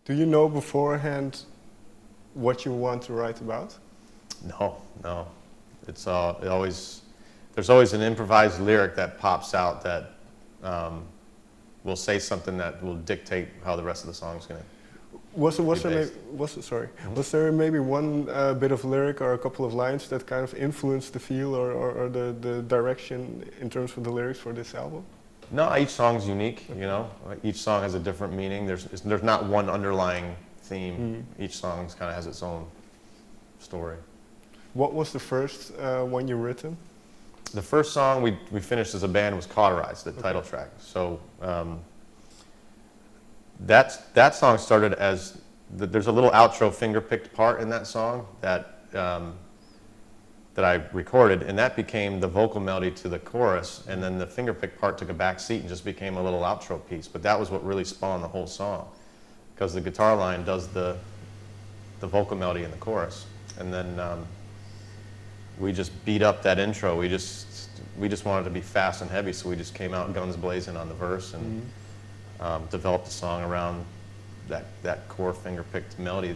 Do you know beforehand what you want to write about? No, no. It's there's always an improvised lyric that pops out that will say something that will dictate how the rest of the song is going to. Was there maybe one bit of lyric or a couple of lines that kind of influenced the feel or the direction in terms of the lyrics for this album? No, each song's unique, you know. Each song has a different meaning. There's not one underlying theme. Each song kind of has its own story. What was the first one you written? The first song we finished as a band was Cauterize, the title track. So that song started as there's a little outro finger-picked part in that song that I recorded, and that became the vocal melody to the chorus, and then the finger-picked part took a back seat and just became a little outro piece. But that was what really spawned the whole song, because the guitar line does the vocal melody in the chorus, and then we just beat up that intro. We just wanted to be fast and heavy, so we just came out guns blazing on the verse and developed the song around that core finger-picked melody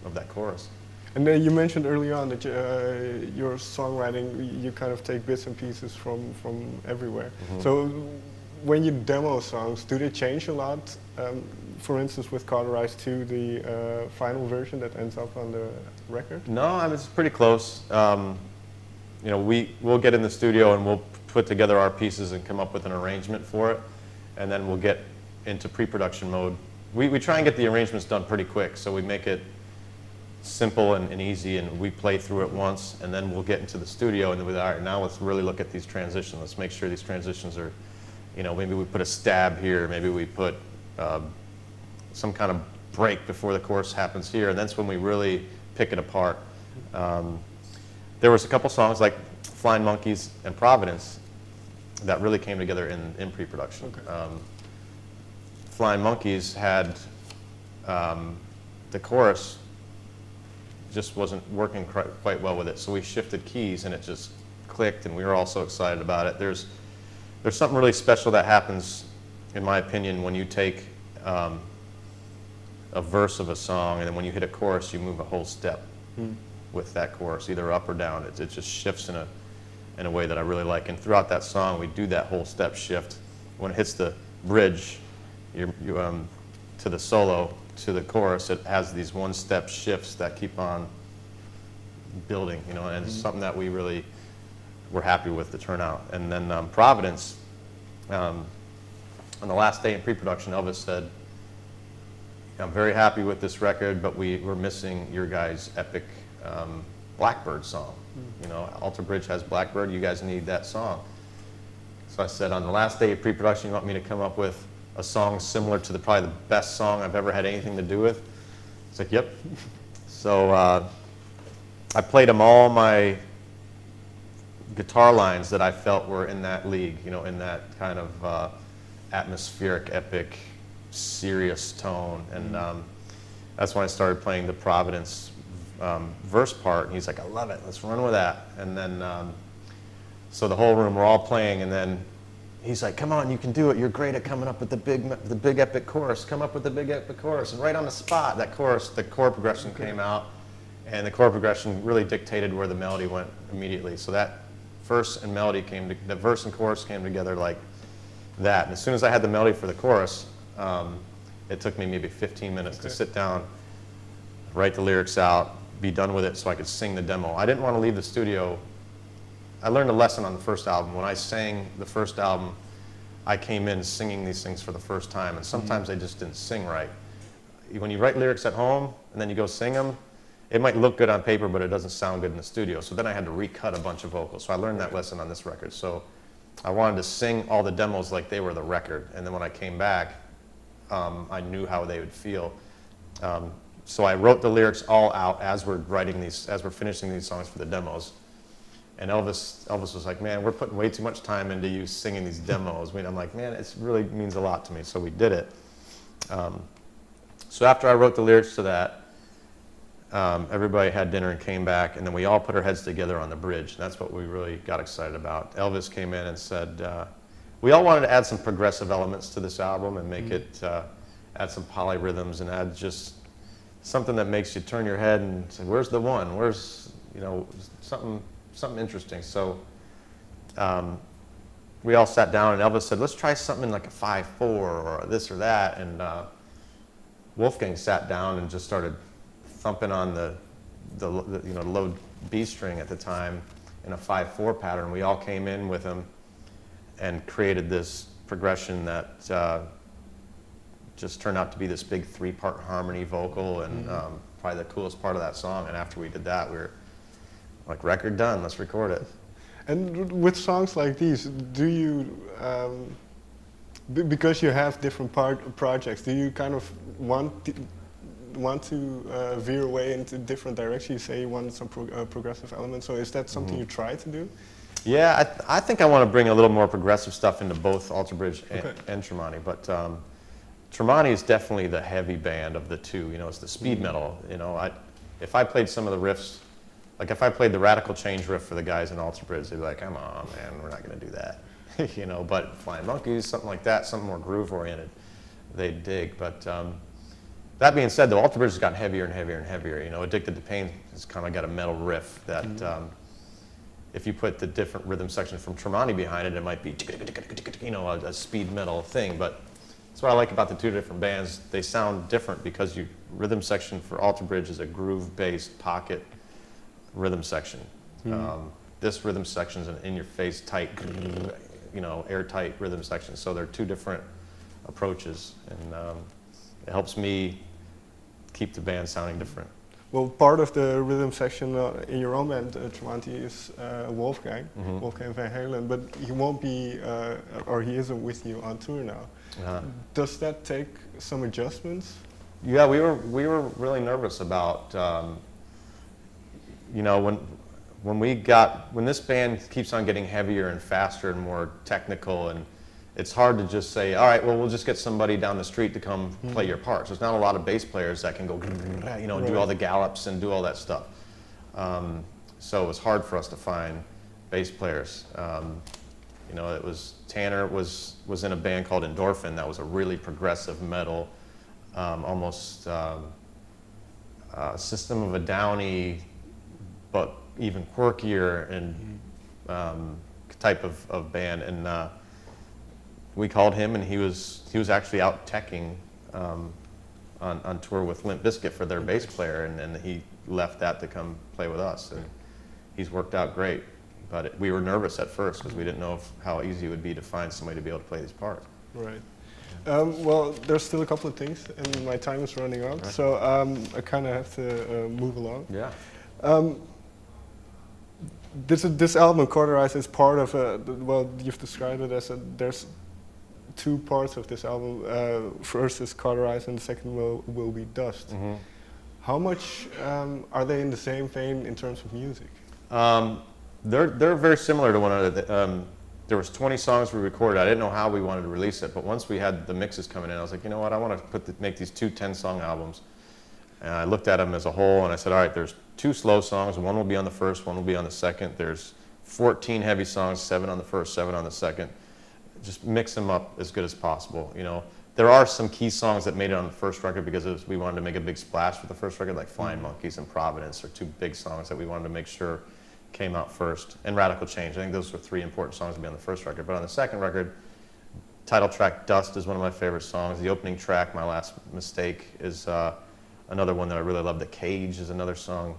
of that chorus. And you mentioned early on that your songwriting, you kind of take bits and pieces from everywhere. So when you demo songs, do they change a lot? For instance, with Cauterize to the final version that ends up on the record? No, I mean, it's pretty close. You know, we'll get in the studio and we'll put together our pieces and come up with an arrangement for it, and then we'll get into pre-production mode. We try and get the arrangements done pretty quick, so we make it simple and easy, and we play through it once, and then we'll get into the studio and then all right, now let's really look at these transitions. Let's make sure these transitions are, you know, maybe we put a stab here, maybe we put some kind of break before the chorus happens here, and that's when we really pick it apart. There was a couple songs like Flying Monkeys and Providence that really came together in pre-production. Flying Monkeys had the chorus just wasn't working quite well with it, so we shifted keys and it just clicked, and we were all so excited about it. There's something really special that happens, in my opinion, when you take a verse of a song and then when you hit a chorus you move a whole step with that chorus, either up or down. It just shifts in a way that I really like, and throughout that song we do that whole step shift. When it hits the bridge to the solo, to the chorus, it has these one-step shifts that keep on building, you know, and it's something that we really were happy with the turnout. And then Providence, on the last day in pre-production, Elvis said, "I'm very happy with this record, but we're missing your guys' epic Blackbird song. You know, Alter Bridge has Blackbird, you guys need that song." So I said, on the last day of pre-production, you want me to come up with a song similar to probably the best song I've ever had anything to do with? It's like, yep. So I played him all my guitar lines that I felt were in that league, you know, in that kind of atmospheric, epic, serious tone. And that's when I started playing the Providence verse part. And he's like, "I love it, let's run with that." And then, so the whole room, we're all playing, and then he's like, "Come on, you can do it. You're great at coming up with the big epic chorus. Come up with the big epic chorus." And right on the spot, that chorus, the chord progression came out, and the chord progression really dictated where the melody went immediately. So that verse and melody the verse and chorus came together like that. And as soon as I had the melody for the chorus, it took me maybe 15 minutes to sit down, write the lyrics out, be done with it so I could sing the demo. I didn't want to leave the studio. I learned a lesson on the first album. When I sang the first album, I came in singing these things for the first time, and sometimes they just didn't sing right. When you write lyrics at home and then you go sing them, it might look good on paper, but it doesn't sound good in the studio. So then I had to recut a bunch of vocals. So I learned that lesson on this record. So I wanted to sing all the demos like they were the record, and then when I came back, I knew how they would feel. So I wrote the lyrics all out as we're finishing these songs for the demos. And Elvis was like, "Man, we're putting way too much time into you singing these demos." I'm like, "Man, it really means a lot to me." So we did it. So after I wrote the lyrics to that, everybody had dinner and came back, and then we all put our heads together on the bridge. And that's what we really got excited about. Elvis came in and said, we all wanted to add some progressive elements to this album and make it add some polyrhythms, and add just something that makes you turn your head and say, where's the one? Where's, you know, something interesting. So we all sat down and Elvis said, let's try something like a 5/4 or this or that. And Wolfgang sat down and just started thumping on the you know, low B string at the time in a 5/4 pattern. We all came in with him and created this progression that just turned out to be this big 3-part harmony vocal, and probably the coolest part of that song. And after we did that, we were like, record done, let's record it. And with songs like these, do you, because you have different projects, do you kind of want to veer away into different directions? You say you want some progressive elements, so is that something you try to do? Yeah, I think I want to bring a little more progressive stuff into both Alter Bridge and Tremonti, but Tremonti is definitely the heavy band of the two. You know, it's the speed metal. You know, if I played some of the riffs, like if I played the Radical Change riff for the guys in Alter Bridge, they'd be like, come on, man, we're not going to do that. You know, but Flying Monkeys, something like that, something more groove-oriented, they'd dig. But that being said, though, Alter Bridge has gotten heavier and heavier and heavier. You know, Addicted to Pain has kind of got a metal riff that if you put the different rhythm sections from Tremonti behind it, it might be, you know, a speed metal thing. But that's what I like about the two different bands. They sound different because your rhythm section for Alter Bridge is a groove-based pocket rhythm section. This rhythm section is an in-your-face tight, you know, airtight rhythm section. So they're two different approaches, and it helps me keep the band sounding different. Well, part of the rhythm section in your own band, Tremonti, is Wolfgang, Wolfgang van Halen, but he won't be, or he isn't with you on tour now. Does that take some adjustments? Yeah, we were really nervous about, you know, when this band keeps on getting heavier and faster and more technical, and it's hard to just say, all right, well, we'll just get somebody down the street to come play your parts. There's not a lot of bass players that can go, you know, do all the gallops and do all that stuff. So it was hard for us to find bass players. You know, it was, Tanner was in a band called Endorphin that was a really progressive metal, almost System of a Downy, but even quirkier and type of band. And we called him, and he was actually out teching on tour with Limp Bizkit for their bass player, and then he left that to come play with us, and he's worked out great. But we were nervous at first because we didn't know how easy it would be to find somebody to be able to play these parts. Right. Well, there's still a couple of things, and my time is running out, so I kind of have to move along. Yeah. This album, Cauterize, is part of well, you've described it as there's two parts of this album. First is Cauterize, and the second will be Dust. How much are they in the same vein in terms of music? They're very similar to one another. There was 20 songs we recorded. I didn't know how we wanted to release it, but once we had the mixes coming in, I was like, you know what, I want to make these two 10-song albums. And I looked at them as a whole, and I said, all right, there's 2 slow songs. One will be on the first, one will be on the second. There's 14 heavy songs, 7 on the first, 7 on the second. Just mix them up as good as possible. You know, there are some key songs that made it on the first record because we wanted to make a big splash with the first record, like Flying Monkeys and Providence are 2 big songs that we wanted to make sure came out first, and Radical Change. I think those were 3 important songs to be on the first record. But on the second record, title track Dust is one of my favorite songs. The opening track, My Last Mistake, is another one that I really love. The Cage is another song.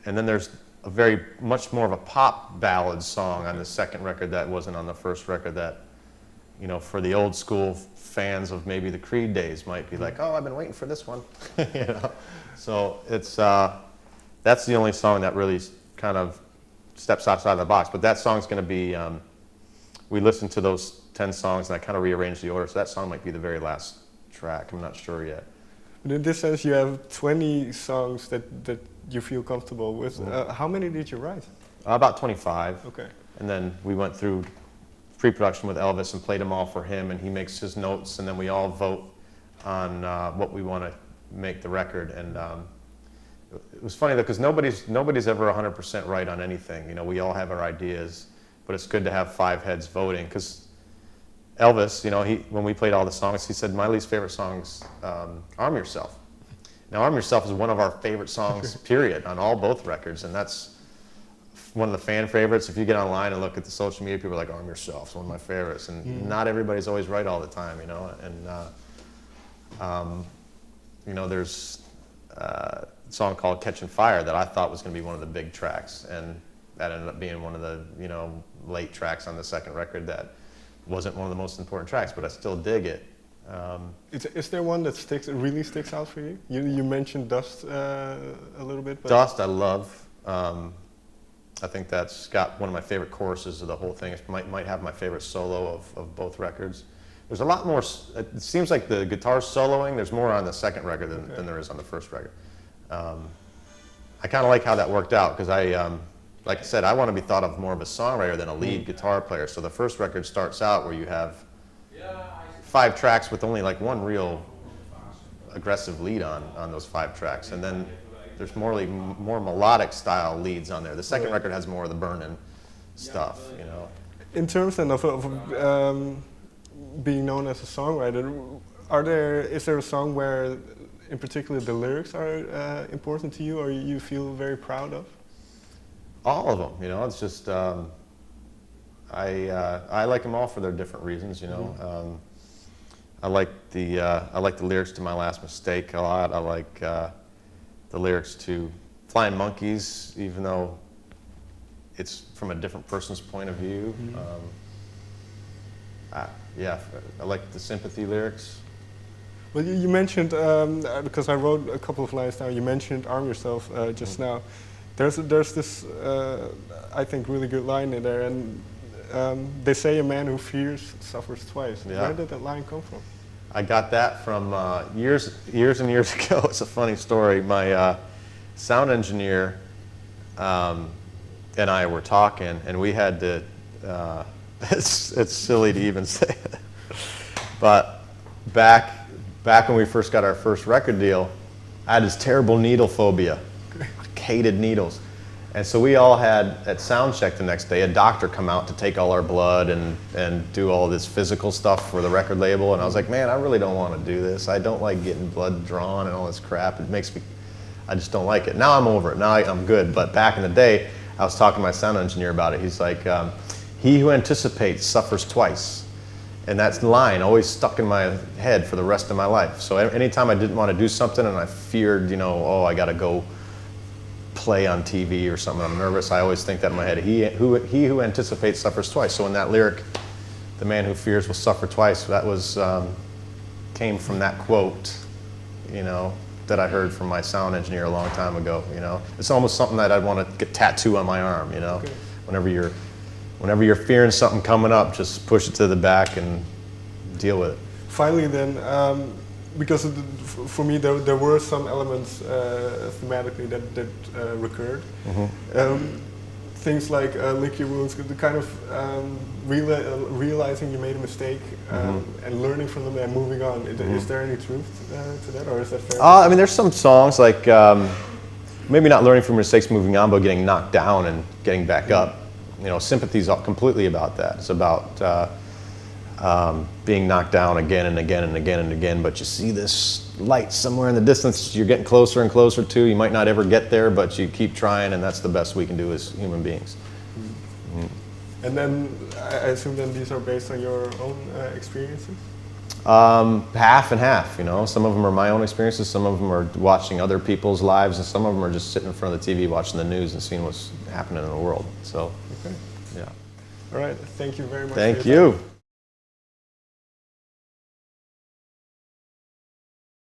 And then there's a much more of a pop ballad song on the second record that wasn't on the first record that, you know, for the old school fans of maybe the Creed days might be like, oh, I've been waiting for this one. You know? So it's, that's the only song that really kind of steps outside the box. But that song's going to be, we listened to those 10 songs and I kind of rearranged the order, so that song might be the very last track. I'm not sure yet. But in this sense, you have 20 songs that you feel comfortable with. How many did you write? About 25. Okay. And then we went through pre-production with Elvis and played them all for him, and he makes his notes, and then we all vote on what we want to make the record. And it was funny though, because nobody's ever 100% right on anything. You know, we all have our ideas, but it's good to have 5 heads voting, because Elvis, you know, when we played all the songs, he said, my least favorite song's Arm Yourself. Now, Arm Yourself is one of our favorite songs, period, on both records, and that's one of the fan favorites. If you get online and look at the social media, people are like, Arm Yourself is one of my favorites, and not everybody's always right all the time, you know, and, you know, there's a song called Catching Fire that I thought was going to be one of the big tracks, and that ended up being one of the, you know, late tracks on the second record that wasn't one of the most important tracks, but I still dig it. Is there one that really sticks out for you? You mentioned Dust a little bit. But Dust I love. I think that's got one of my favorite choruses of the whole thing. It might have my favorite solo of both records. There's a lot more, it seems like the guitar soloing, there's more on the second record than there is on the first record. I kind of like how that worked out, because like I said, I want to be thought of more of a songwriter than a lead guitar player. So the first record starts out where you have 5 tracks with only like one real aggressive lead on those 5 tracks, and then there's more melodic style leads on there. The second record has more of the burning stuff, you know. In terms then of being known as a songwriter, is there a song where, in particular, the lyrics are important to you, or you feel very proud of? All of them, you know. It's just I like them all for their different reasons, you know. I like the lyrics to My Last Mistake a lot. I like the lyrics to Flying Monkeys, even though it's from a different person's point of view. Yeah, I like the sympathy lyrics. Well, you mentioned, because I wrote a couple of lines down, you mentioned Arm Yourself just now. There's this, I think, really good line in there, and they say a man who fears suffers twice. Yeah. Where did that line come from? I got that from years and years ago. It's a funny story. My sound engineer and I were talking, and we had to, it's silly to even say it, but back when we first got our first record deal, I had this terrible needle phobia. I hated needles. And so we all had, at sound check the next day, a doctor come out to take all our blood and do all this physical stuff for the record label. And I was like, man, I really don't want to do this. I don't like getting blood drawn and all this crap. It makes me, I just don't like it. Now I'm over it. Now I'm good. But back in the day, I was talking to my sound engineer about it. He's like, he who anticipates suffers twice. And that line always stuck in my head for the rest of my life. So anytime I didn't want to do something and I feared, you know, oh, I got to go play on TV or something, I'm nervous, I always think that in my head. He who anticipates suffers twice. So in that lyric, the man who fears will suffer twice, that was, came from that quote, you know, that I heard from my sound engineer a long time ago, you know. It's almost something that I'd want to get tattooed on my arm, you know. Okay. Whenever you're fearing something coming up, just push it to the back and deal with it. Finally then, because for me there were some elements thematically that recurred. Things like lick your wounds, the kind of realizing you made a mistake and learning from them and moving on. Is there any truth to that, or is that fair? I mean, there's some songs like maybe not learning from mistakes, moving on, but getting knocked down and getting back up. You know, Sympathy's completely about that. It's about being knocked down again and again and again and again, but you see this light somewhere in the distance you're getting closer and closer to. You might not ever get there, but you keep trying, and that's the best we can do as human beings. And then I assume then these are based on your own experiences? Half and half, you know. Some of them are my own experiences, some of them are watching other people's lives, and some of them are just sitting in front of the TV watching the news and seeing what's happening in the world. So, okay. yeah. All right, thank you very much. Thank you.